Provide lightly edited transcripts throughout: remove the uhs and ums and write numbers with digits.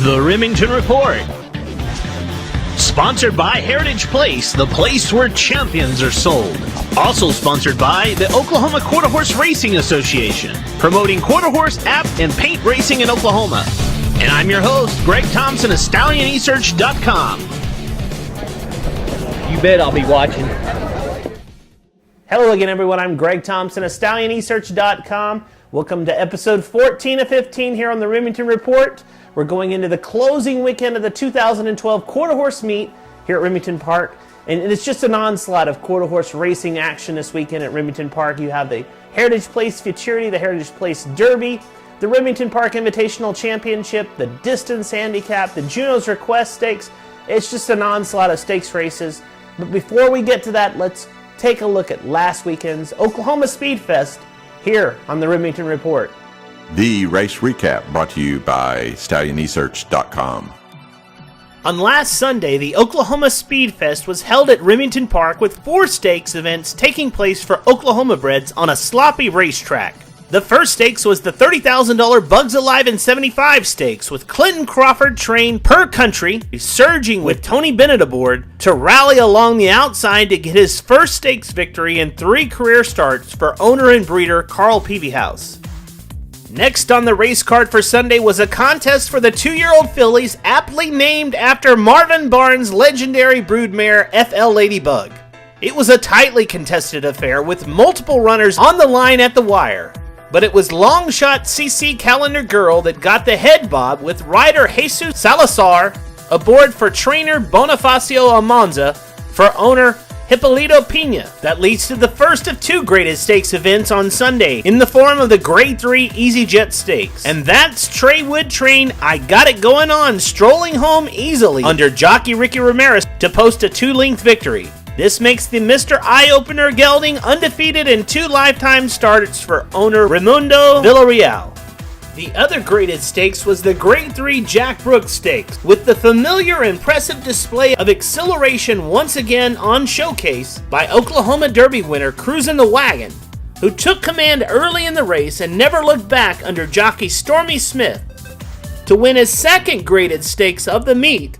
The Remington Report. Sponsored by Heritage Place, the place where champions are sold. Also sponsored by the Oklahoma Quarter Horse Racing Association, promoting quarter horse, app, and paint racing in Oklahoma. And I'm your host, Greg Thompson of StallionEsearch.com. You bet I'll be watching. Hello again, everyone. I'm Greg Thompson of StallionEsearch.com. Welcome to episode 14 of 15 here on the Remington Report. We're going into the closing weekend of the 2012 Quarter Horse Meet here at Remington Park. And it's just an onslaught of quarter horse racing action this weekend at Remington Park. You have the Heritage Place Futurity, the Heritage Place Derby, the Remington Park Invitational Championship, the Distance Handicap, the Juno's Request Stakes. It's just an onslaught of stakes races. But before we get to that, let's take a look at last weekend's Oklahoma Speed Fest here on the Remington Report. The race recap brought to you by StallionEsearch.com. On last Sunday, the Oklahoma Speed Fest was held at Remington Park with 4 stakes events taking place for Oklahoma breds on a sloppy racetrack. The first stakes was the $30,000 Bugs Alive in 75 stakes, with Clinton Crawford trained per country, surging with Tony Bennett aboard to rally along the outside to get his first stakes victory in 3 career starts for owner and breeder Carl Peavyhouse. Next on the race card for Sunday was a contest for the 2-year-old fillies aptly named after Marvin Barnes' legendary broodmare FL Ladybug. It was a tightly contested affair with multiple runners on the line at the wire. But it was long shot CC Calendar Girl that got the head bob with rider Jesus Salazar aboard for trainer Bonifacio Almanza for owner Hippolito Pina. That leads to the first of 2 graded stakes events on Sunday in the form of the Grade 3 EasyJet Stakes. And that's Trey Wood trained I Got It Going On strolling home easily under jockey Ricky Ramirez to post a 2-length victory. This makes the Mr. Eye-Opener gelding undefeated in 2 lifetime starts for owner Raimundo Villarreal. The other graded stakes was the Grade 3 Jack Brooks Stakes, with the familiar impressive display of exhilaration once again on showcase by Oklahoma Derby winner Cruisin' the Wagon, who took command early in the race and never looked back under jockey Stormy Smith to win his second graded stakes of the meet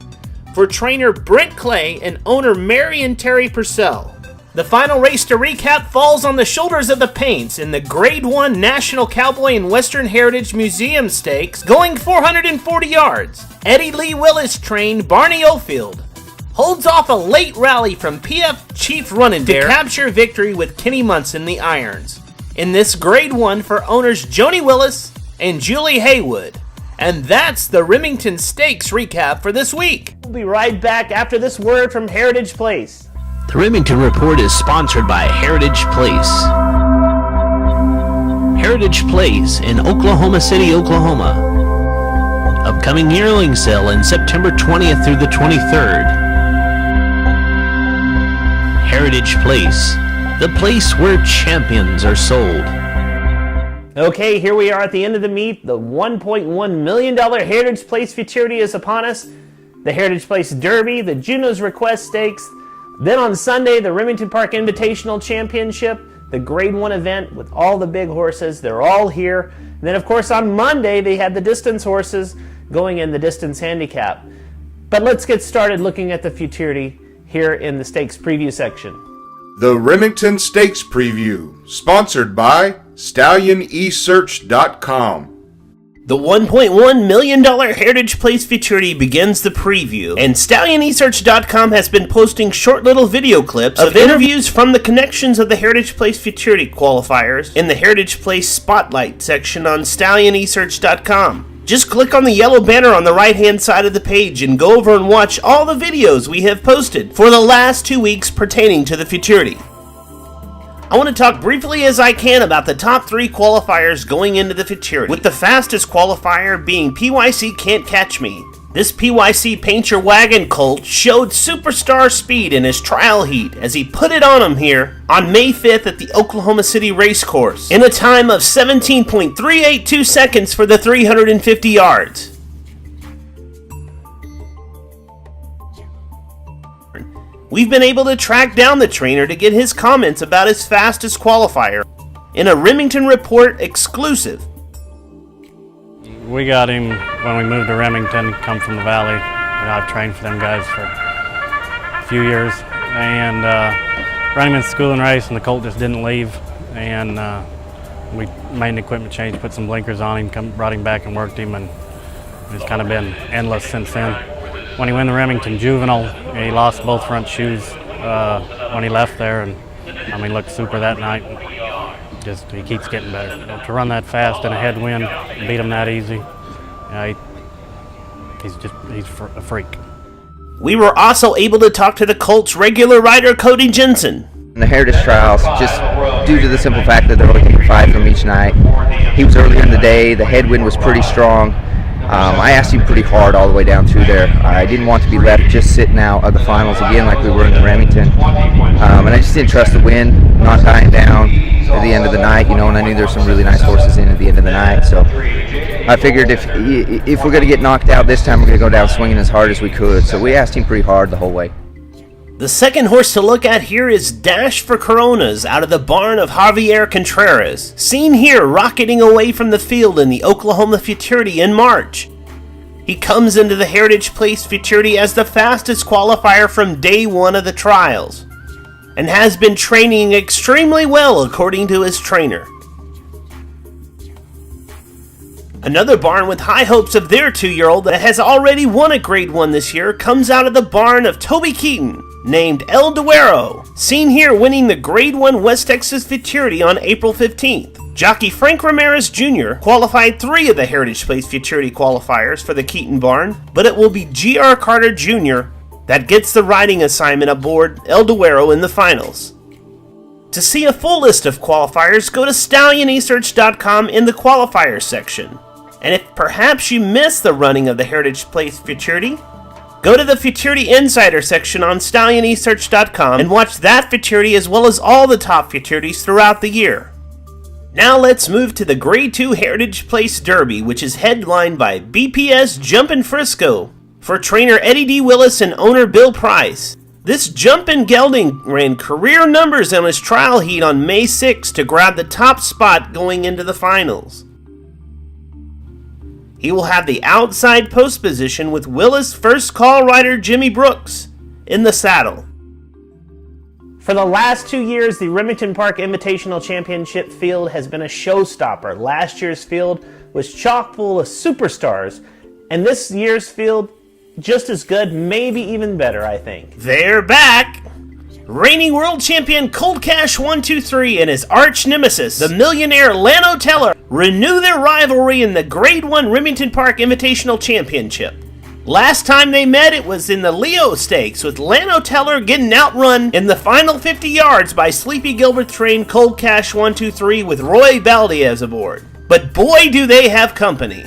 for trainer Brent Clay and owner Marion Terry Purcell. The final race to recap falls on the shoulders of the Paints in the Grade 1 National Cowboy and Western Heritage Museum Stakes, going 440 yards. Eddie Lee Willis trained Barney Ofield holds off a late rally from PF Chief Runnin' Dare to capture victory with Kenny Munson the irons in this Grade 1 for owners Joni Willis and Julie Haywood. And that's the Remington Stakes recap for this week. We'll be right back after this word from Heritage Place. The Remington Report is sponsored by Heritage Place. Heritage Place in Oklahoma City, Oklahoma. Upcoming yearling sale in September 20th through the 23rd. Heritage Place, the place where champions are sold. Okay, here we are at the end of the meet. The $1.1 million Heritage Place Futurity is upon us. The Heritage Place Derby, the Juno's Request Stakes. Then on Sunday, the Remington Park Invitational Championship, the Grade 1 event with all the big horses. They're all here. And then, of course, on Monday, they had the distance horses going in the Distance Handicap. But let's get started looking at the Futurity here in the Stakes Preview section. The Remington Stakes Preview, sponsored by StallionEsearch.com. The $1.1 million Heritage Place Futurity begins the preview, and StallionEsearch.com has been posting short little video clips of interviews from the connections of the Heritage Place Futurity qualifiers in the Heritage Place Spotlight section on StallionEsearch.com. Just click on the yellow banner on the right-hand side of the page and go over and watch all the videos we have posted for the last 2 weeks pertaining to the Futurity. I want to talk briefly as I can about the top 3 qualifiers going into the Futurity, with the fastest qualifier being PYC Can't Catch Me. This PYC Paint Your Wagon colt showed superstar speed in his trial heat as he put it on him here on May 5th at the Oklahoma City Racecourse in a time of 17.382 seconds for the 350 yards. We've been able to track down the trainer to get his comments about his fastest qualifier in a Remington Report exclusive. We got him when we moved to Remington, come from the valley. I've trained for them guys for a few years. And ran him in school and race, and the colt just didn't leave. And we made an equipment change, put some blinkers on him, brought him back and worked him, and it's kind of been endless since then. When he went to Remington Juvenile, he lost both front shoes when he left there, and I mean, looked super that night. Just he keeps getting better. To run that fast in a headwind, beat him that easy, he's a freak. We were also able to talk to the Colts regular rider Cody Jensen. In the Heritage Trials, just due to the simple fact that they're only taking 5 from each night, he was earlier in the day, the headwind was pretty strong. I asked him pretty hard all the way down through there. I didn't want to be left just sitting out of the finals again like we were in the Remington. And I just didn't trust the wind, not dying down at the end of the night, and I knew there were some really nice horses in at the end of the night. So I figured if we're going to get knocked out this time, we're going to go down swinging as hard as we could. So we asked him pretty hard the whole way. The second horse to look at here is Dash for Coronas out of the barn of Javier Contreras, seen here rocketing away from the field in the Oklahoma Futurity in March. He comes into the Heritage Place Futurity as the fastest qualifier from day one of the trials, and has been training extremely well according to his trainer. Another barn with high hopes of their 2-year-old that has already won a Grade 1 this year comes out of the barn of Toby Keaton, named El Duero, seen here winning the Grade 1 West Texas Futurity on April 15th. Jockey Frank Ramirez Jr. qualified 3 of the Heritage Place Futurity qualifiers for the Keaton barn, but it will be G.R. Carter Jr. that gets the riding assignment aboard El Duero in the finals. To see a full list of qualifiers, go to StallionEsearch.com in the qualifiers section. And if perhaps you missed the running of the Heritage Place Futurity, go to the Futurity Insider section on StallionEsearch.com and watch that Futurity as well as all the top Futurities throughout the year. Now let's move to the Grade 2 Heritage Place Derby, which is headlined by BPS Jumpin' Frisco for trainer Eddie D. Willis and owner Bill Price. This Jumpin' Gelding ran career numbers on his trial heat on May 6 to grab the top spot going into the finals. He will have the outside post position with Willis' first call rider Jimmy Brooks in the saddle. For the last 2 years, the Remington Park Invitational Championship field has been a showstopper. Last year's field was chock full of superstars, and this year's field just as good, maybe even better, I think. They're back! Reigning world champion Cold Cash 123 and his arch nemesis, the millionaire Lano Teller, renew their rivalry in the Grade 1 Remington Park Invitational Championship. Last time they met, it was in the Leo Stakes, with Lano Teller getting outrun in the final 50 yards by Sleepy Gilbert's trained Cold Cash 123 with Roy Valdez aboard. But boy, do they have company.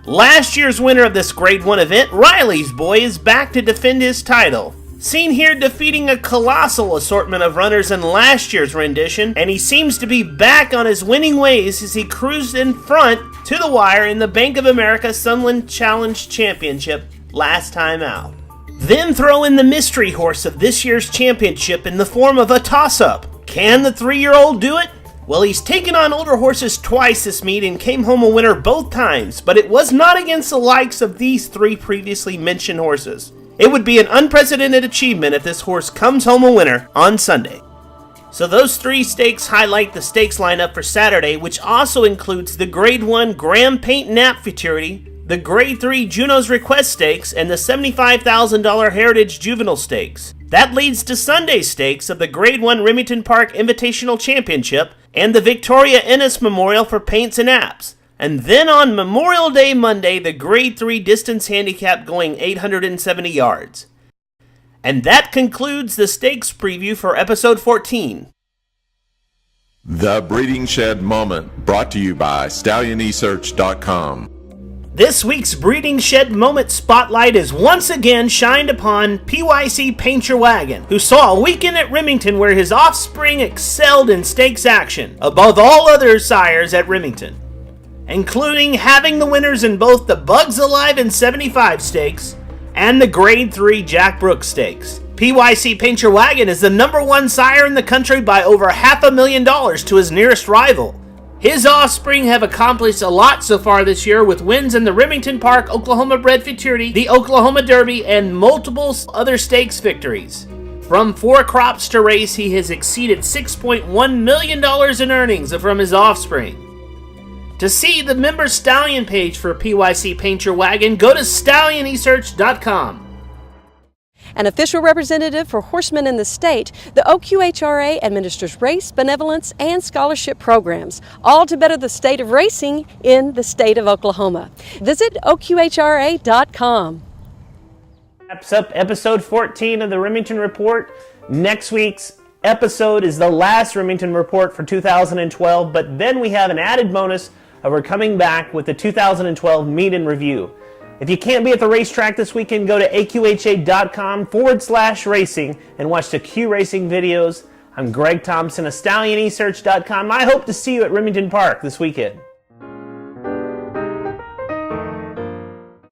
Last year's winner of this Grade 1 event, Riley's Boy, is back to defend his title. Seen here defeating a colossal assortment of runners in last year's rendition, and he seems to be back on his winning ways as he cruised in front to the wire in the Bank of America Sunland Challenge Championship last time out. Then throw in the mystery horse of this year's championship in the form of a toss-up. Can the 3-year-old do it? Well, he's taken on older horses twice this meet and came home a winner both times, but it was not against the likes of these 3 previously mentioned horses. It would be an unprecedented achievement if this horse comes home a winner on Sunday. So those 3 stakes highlight the stakes lineup for Saturday, which also includes the Grade 1 Graham Paint Nap Futurity, the Grade 3 Juno's Request Stakes, and the $75,000 Heritage Juvenile Stakes. That leads to Sunday's stakes of the Grade 1 Remington Park Invitational Championship and the Victoria Ennis Memorial for Paints and Apps. And then on Memorial Day Monday, the Grade 3 Distance Handicap going 870 yards. And that concludes the stakes preview for episode 14. The Breeding Shed Moment, brought to you by StallionEsearch.com. This week's Breeding Shed Moment Spotlight is once again shined upon PYC Paint Your Wagon, who saw a weekend at Remington where his offspring excelled in stakes action, above all other sires at Remington, including having the winners in both the Bugs Alive and 75 stakes and the Grade 3 Jack Brooks Stakes. PYC Paint Your Wagon is the #1 sire in the country by over $500,000 to his nearest rival. His offspring have accomplished a lot so far this year with wins in the Remington Park Oklahoma Bred Futurity, the Oklahoma Derby, and multiple other stakes victories. From 4 crops to race, he has exceeded $6.1 million in earnings from his offspring. To see the member stallion page for PYC Paint Your Wagon, go to stallionesearch.com. An official representative for horsemen in the state, the OQHRA administers race, benevolence, and scholarship programs, all to better the state of racing in the state of Oklahoma. Visit OQHRA.com. Wraps up episode 14 of the Remington Report. Next week's episode is the last Remington Report for 2012, but then we have an added bonus of we're coming back with the 2012 Meet and Review. If you can't be at the racetrack this weekend, go to aqha.com/racing and watch the Q Racing videos. I'm Greg Thompson of StallionEsearch.com. I hope to see you at Remington Park this weekend.